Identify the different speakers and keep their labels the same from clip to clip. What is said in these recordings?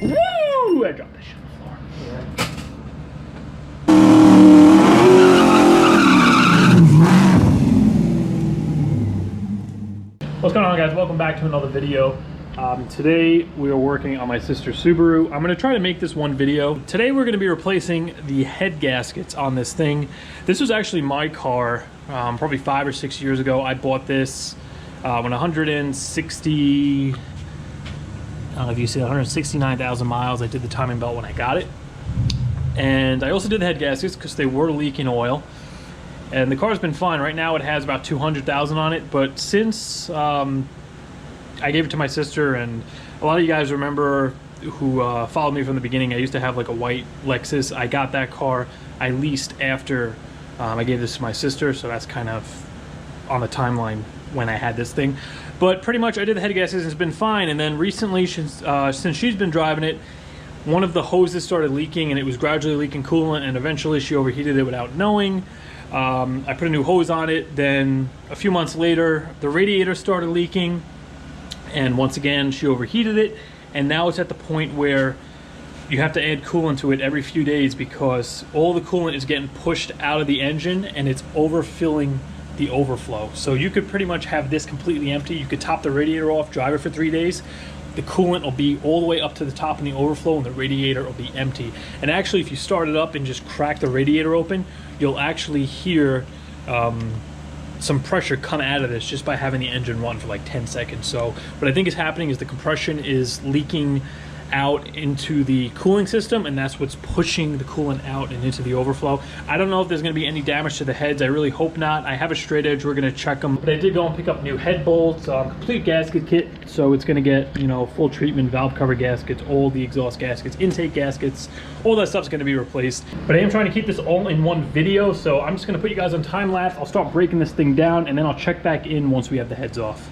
Speaker 1: Woo! I dropped that shit on the floor. What's going on, guys? Welcome back to another video. Today we are working on my sister's Subaru. I'm going to try to make this one video. Today we're going to be replacing the head gaskets on this thing. This was actually my car probably 5 or 6 years ago. I bought this when 160, I don't know if you see 169,000 miles. I did the timing belt when I got it. And I also did the head gaskets because they were leaking oil. And the car's been fine. Right now it has about 200,000 on it, but since I gave it to my sister, and a lot of you guys remember who followed me from the beginning, I used to have like a white Lexus. I got that car I leased after I gave this to my sister, so that's kind of on the timeline when I had this thing. But pretty much I did the head gaskets and it's been fine, and then recently since she's been driving it, one of the hoses started leaking and it was gradually leaking coolant, and eventually she overheated it without knowing. I put a new hose on it. Then a few months later the radiator started leaking, and once again she overheated it, and now it's at the point where you have to add coolant to it every few days because all the coolant is getting pushed out of the engine and it's overfilling the overflow. So you could pretty much have this completely empty. You could top the radiator off, drive it for 3 days. The coolant will be all the way up to the top in the overflow and the radiator will be empty. And actually, if you start it up and just crack the radiator open, you'll actually hear some pressure come out of this just by having the engine run for like 10 seconds. So what I think is happening is the compression is leaking out into the cooling system, and that's what's pushing the coolant out and into the overflow. I don't know if there's going to be any damage to the heads. I really hope not. I have a straight edge. We're going to check them. But I did go and pick up new head bolts, complete gasket kit. So it's going to get, you know, full treatment, valve cover gaskets, all the exhaust gaskets, intake gaskets, all that stuff's going to be replaced. But I am trying to keep this all in one video, so I'm just going to put you guys on time lapse. I'll start breaking this thing down, and then I'll check back in once we have the heads off.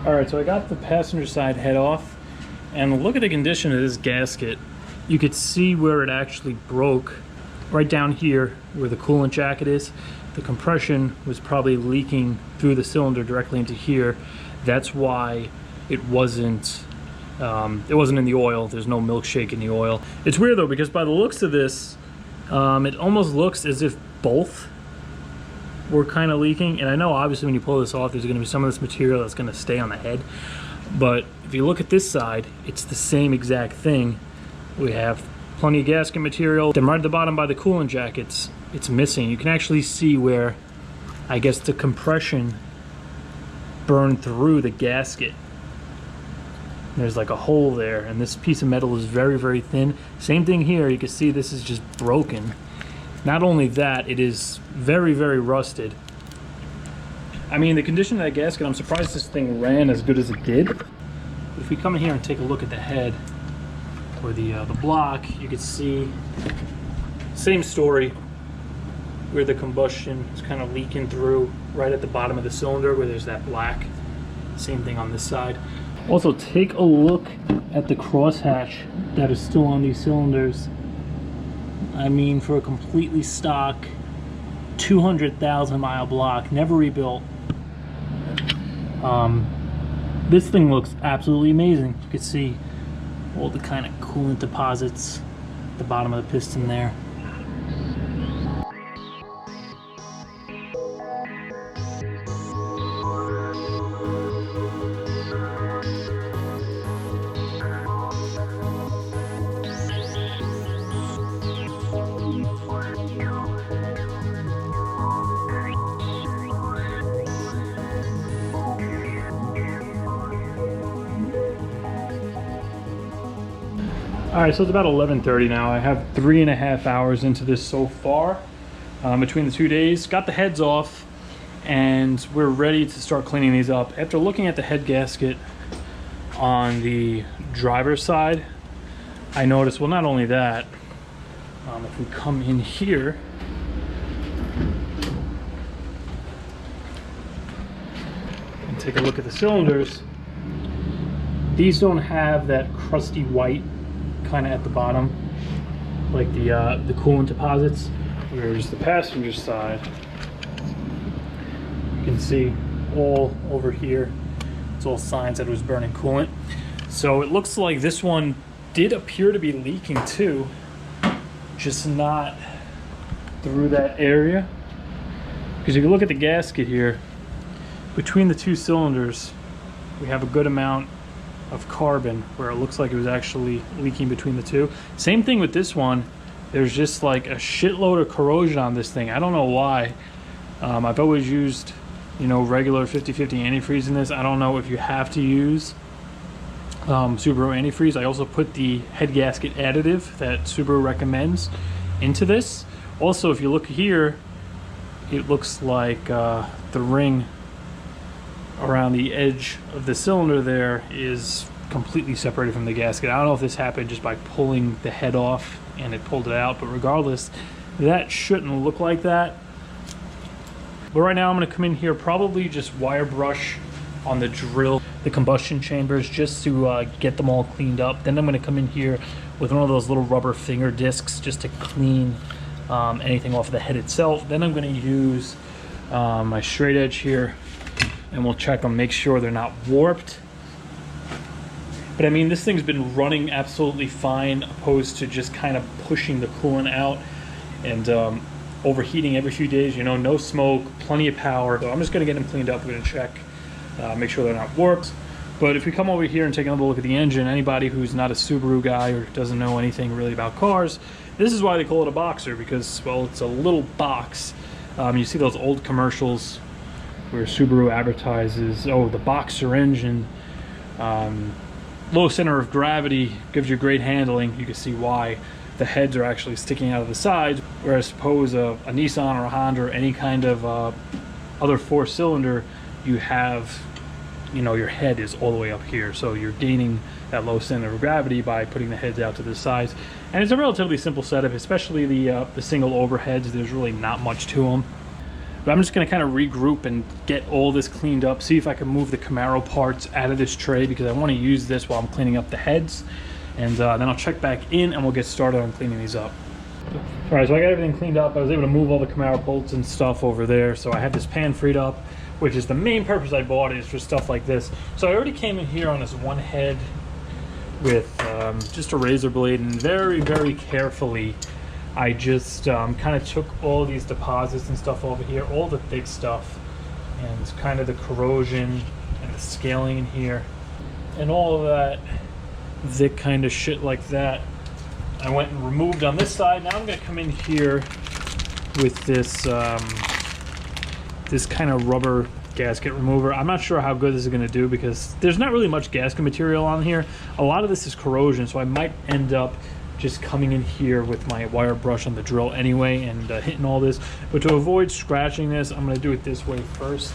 Speaker 1: Alright, so I got the passenger side head off, and look at the condition of this gasket. You could see where it actually broke right down here where the coolant jacket is. The compression was probably leaking through the cylinder directly into here. That's why it wasn't in the oil. There's no milkshake in the oil. It's weird though, because by the looks of this, it almost looks as if both were kind of leaking. And I know obviously when you pull this off, there's going to be some of this material that's going to stay on the head. But if you look at this side, it's the same exact thing. We have plenty of gasket material. Then right at the bottom by the coolant jackets, it's missing. You can actually see where, I guess, the compression burned through the gasket. There's like a hole there, and this piece of metal is very, very thin. Same thing here. You can see this is just broken. Not only that, it is very, very rusted. I mean, the condition of that gasket, I'm surprised this thing ran as good as it did. if we come in here and take a look at the head or the block, you can see same story where the combustion is kind of leaking through right at the bottom of the cylinder where there's that black. Same thing on this side. Also, take a look at the crosshatch that is still on these cylinders. I mean, for a completely stock 200,000 mile block, never rebuilt. This thing looks absolutely amazing. You can see all the kind of coolant deposits at the bottom of the piston there. All right, so it's about 11:30 now. I have 3.5 hours into this so far between the 2 days. Got the heads off and we're ready to start cleaning these up. After looking at the head gasket on the driver's side, I noticed, well, not only that, if we come in here, and take a look at the cylinders, these don't have that crusty white kind of at the bottom, like the coolant deposits. Whereas the passenger side, you can see all over here, it's all signs that it was burning coolant. So it looks like this one did appear to be leaking too, just not through that area. Because if you look at the gasket here, between the two cylinders, we have a good amount of carbon where it looks like it was actually leaking between the two. Same thing with this one. There's just like a shitload of corrosion on this thing. I don't know why. I've always used, you know, regular 50/50 antifreeze in this. I don't know if you have to use Subaru antifreeze. I also put the head gasket additive that Subaru recommends into this. Also, if you look here, it looks like the ring around the edge of the cylinder there is completely separated from the gasket. I don't know if this happened just by pulling the head off and it pulled it out, but regardless, that shouldn't look like that. But right now I'm going to come in here, probably just wire brush on the drill, the combustion chambers, just to get them all cleaned up. Then I'm going to come in here with one of those little rubber finger discs just to clean anything off of the head itself. Then I'm going to use my straight edge here, and we'll check them, make sure they're not warped. But I mean, this thing's been running absolutely fine, opposed to just kind of pushing the coolant out and overheating every few days. You know, no smoke, plenty of power. So I'm just gonna get them cleaned up. We're gonna check, make sure they're not warped. But if we come over here and take another look at the engine, anybody who's not a Subaru guy or doesn't know anything really about cars, this is why they call it a boxer, because, well, it's a little box. You see those old commercials where Subaru advertises, oh, the boxer engine, low center of gravity, gives you great handling. You can see why the heads are actually sticking out of the sides, whereas suppose a Nissan or a Honda or any kind of other four-cylinder, you have, you know, your head is all the way up here, so you're gaining that low center of gravity by putting the heads out to the sides. And it's a relatively simple setup, especially the single overheads. There's really not much to them. But I'm just going to kind of regroup and get all this cleaned up, see if I can move the Camaro parts out of this tray, because I want to use this while I'm cleaning up the heads. And then I'll check back in and we'll get started on cleaning these up. All right, so I got everything cleaned up. I was able to move all the Camaro bolts and stuff over there. So I have this pan freed up, which is the main purpose I bought it, is for stuff like this. So I already came in here on this one head with just a razor blade, and very, very carefully I just kind of took all these deposits and stuff over here, all the thick stuff, and kind of the corrosion and the scaling in here, and all of that thick kind of shit like that. I went and removed on this side. Now I'm going to come in here with this this kind of rubber gasket remover. I'm not sure how good this is going to do, because there's not really much gasket material on here. A lot of this is corrosion, so I might end up just coming in here with my wire brush on the drill anyway and hitting all this. But to avoid scratching this, I'm going to do it this way first.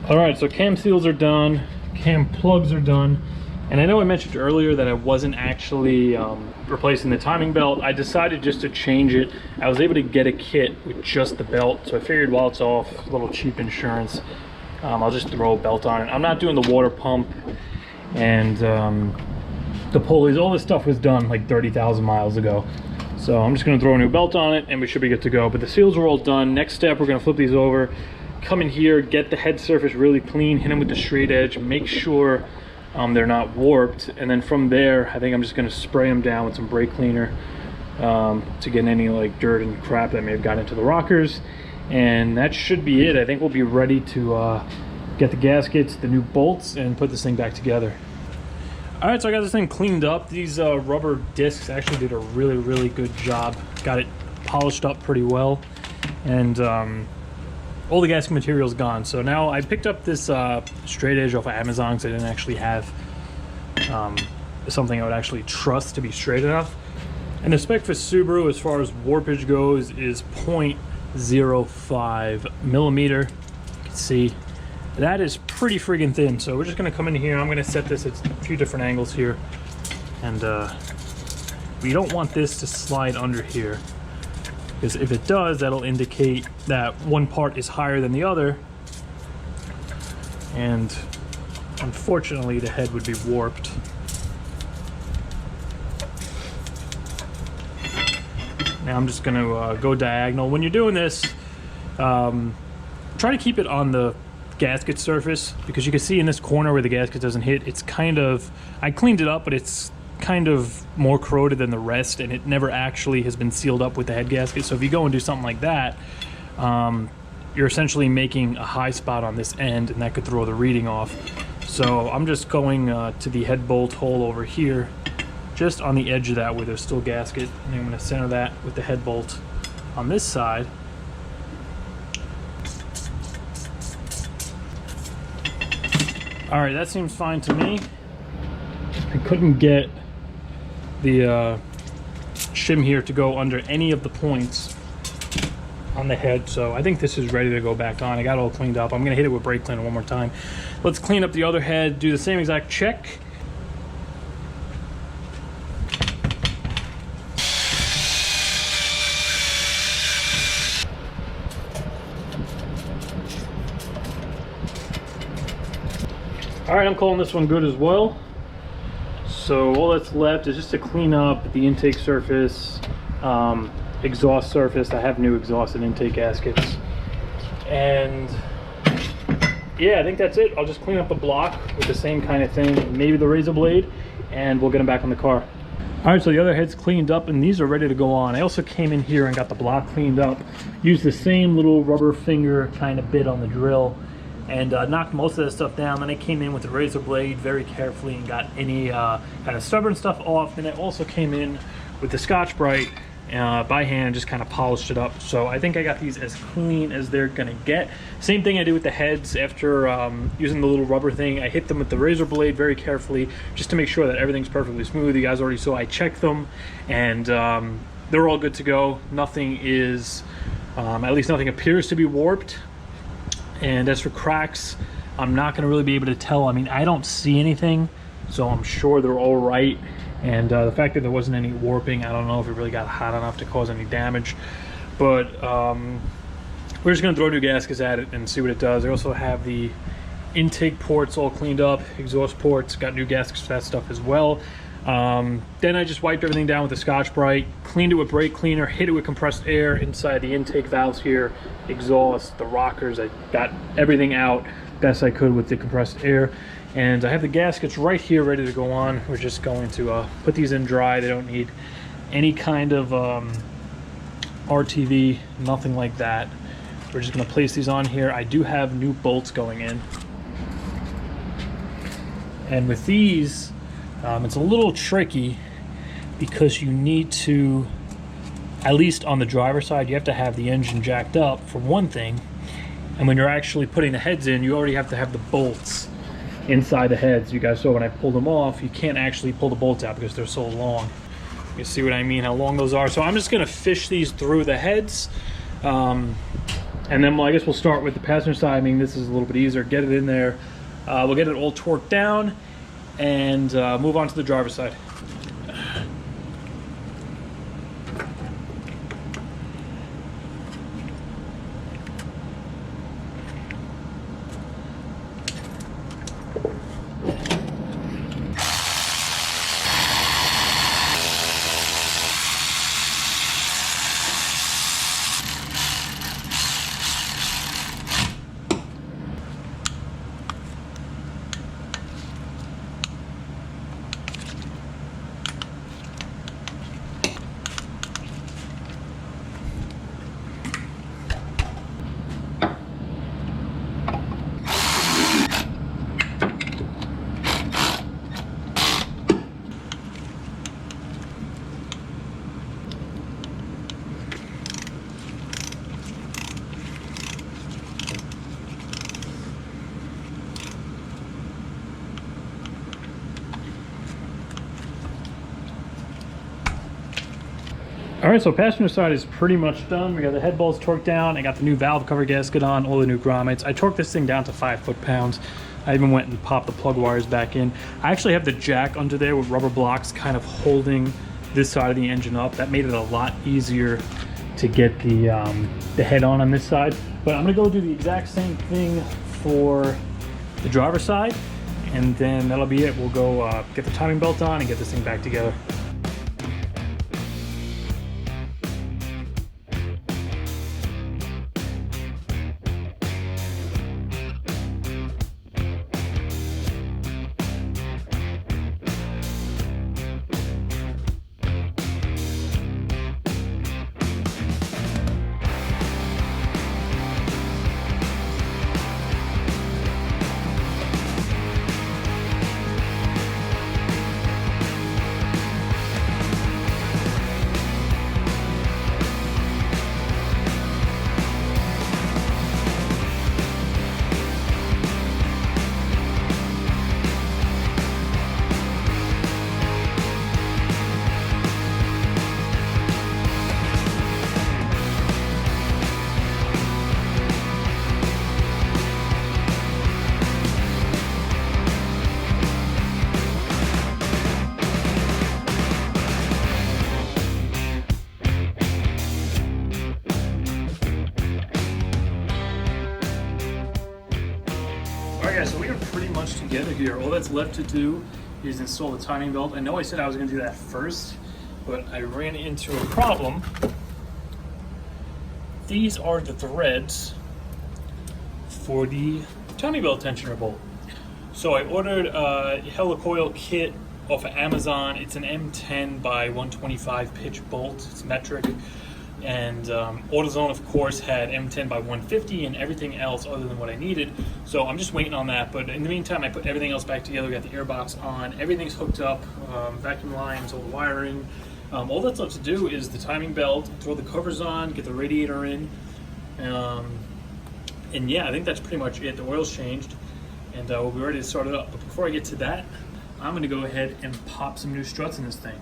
Speaker 1: All right, so cam seals are done, cam plugs are done. And I know I mentioned earlier that I wasn't actually replacing the timing belt. I decided just to change it. I was able to get a kit with just the belt, so I figured while it's off, a little cheap insurance, I'll just throw a belt on it. I'm not doing the water pump and the pulleys. All this stuff was done like 30,000 miles ago. So I'm just gonna throw a new belt on it and we should be good to go. But the seals are all done. Next step, we're gonna flip these over, come in here, get the head surface really clean, hit them with the straight edge, make sure they're not warped, and then from there I think I'm just going to spray them down with some brake cleaner to get any like dirt and crap that may have gotten into the rockers, and that should be it. I think we'll be ready to get the gaskets, the new bolts, and put this thing back together. All right, so I got this thing cleaned up. These rubber discs actually did a really good job. Got it polished up pretty well, and all the gasket material is gone. So now I picked up this straight edge off of Amazon because I didn't actually have something I would actually trust to be straight enough. And the spec for Subaru as far as warpage goes is 0.05 millimeter. You can see that is pretty friggin' thin. So we're just gonna come in here. I'm gonna set this at a few different angles here. And we don't want this to slide under here, because if it does, that'll indicate that one part is higher than the other, and unfortunately the head would be warped. Now I'm just going to go diagonal. When you're doing this, try to keep it on the gasket surface, because you can see in this corner where the gasket doesn't hit, it's kind of, I cleaned it up, but it's kind of more corroded than the rest, and it never actually has been sealed up with the head gasket. So if you go and do something like that, you're essentially making a high spot on this end, and that could throw the reading off. So I'm just going to the head bolt hole over here, just on the edge of that where there's still gasket, and I'm going to center that with the head bolt on this side. All right, that seems fine to me. I couldn't get the shim here to go under any of the points on the head, so I think this is ready to go back on. I got it all cleaned up. I'm gonna hit it with brake cleaner one more time. Let's clean up the other head, do the same exact check. All right, I'm calling this one good as well. So all that's left is just to clean up the intake surface, exhaust surface. I have new exhaust and intake gaskets. And yeah, I think that's it. I'll just clean up the block with the same kind of thing, maybe the razor blade, and we'll get them back on the car. All right, so the other head's cleaned up and these are ready to go on. I also came in here and got the block cleaned up, used the same little rubber finger kind of bit on the drill, and knocked most of that stuff down. Then I came in with the razor blade very carefully and got any kind of stubborn stuff off. Then I also came in with the Scotch-Brite by hand, just kind of polished it up. So I think I got these as clean as they're gonna get. Same thing I did with the heads. After using the little rubber thing, I hit them with the razor blade very carefully just to make sure that everything's perfectly smooth. You guys already saw I checked them, and they're all good to go. Nothing is, at least nothing appears to be warped. And as for cracks, I'm not going to really be able to tell. I mean, I don't see anything, so I'm sure they're all right. And the fact that there wasn't any warping, I don't know if it really got hot enough to cause any damage. But we're just going to throw new gaskets at it and see what it does. I also have the intake ports all cleaned up, exhaust ports, got new gaskets for that stuff as well. Then I just wiped everything down with the Scotch-Brite, cleaned it with brake cleaner, hit it with compressed air inside the intake valves here, exhaust, the rockers. I got everything out best I could with the compressed air. And I have the gaskets right here ready to go on. We're just going to put these in dry. They don't need any kind of RTV, nothing like that. We're just going to place these on here. I do have new bolts going in. And with these, it's a little tricky because you need to, at least on the driver's side, you have to have the engine jacked up for one thing. And when you're actually putting the heads in, you already have to have the bolts inside the heads. You guys saw when I pulled them off, you can't actually pull the bolts out because they're so long. You see what I mean, how long those are. So I'm just gonna fish these through the heads. And then I guess we'll start with the passenger side. I mean, this is a little bit easier. Get it in there. We'll get it all torqued down and move on to the driver's side. All right, so passenger side is pretty much done. We got the head bolts torqued down. I got the new valve cover gasket on, all the new grommets. I torqued this thing down to 5 foot-pounds. I even went and popped the plug wires back in. I actually have the jack under there with rubber blocks kind of holding this side of the engine up. That made it a lot easier to get the head on this side. But I'm gonna go do the exact same thing for the driver's side, and then that'll be it. We'll go get the timing belt on and get this thing back together. So we are pretty much together here. All that's left to do is install the timing belt. I know I said I was going to do that first, but I ran into a problem. These are the threads for the timing belt tensioner bolt. So I ordered a helicoil kit off of Amazon. It's an M10 by 125 pitch bolt. It's metric. And AutoZone, of course, had M10 by 150 and everything else other than what I needed. So I'm just waiting on that. But in the meantime, I put everything else back together. We got the airbox on. Everything's hooked up. Vacuum lines, all the wiring. All that's left to do is the timing belt, throw the covers on, get the radiator in. And yeah, I think that's pretty much it. The oil's changed, and we'll be ready to start it up. But before I get to that, I'm going to go ahead and pop some new struts in this thing.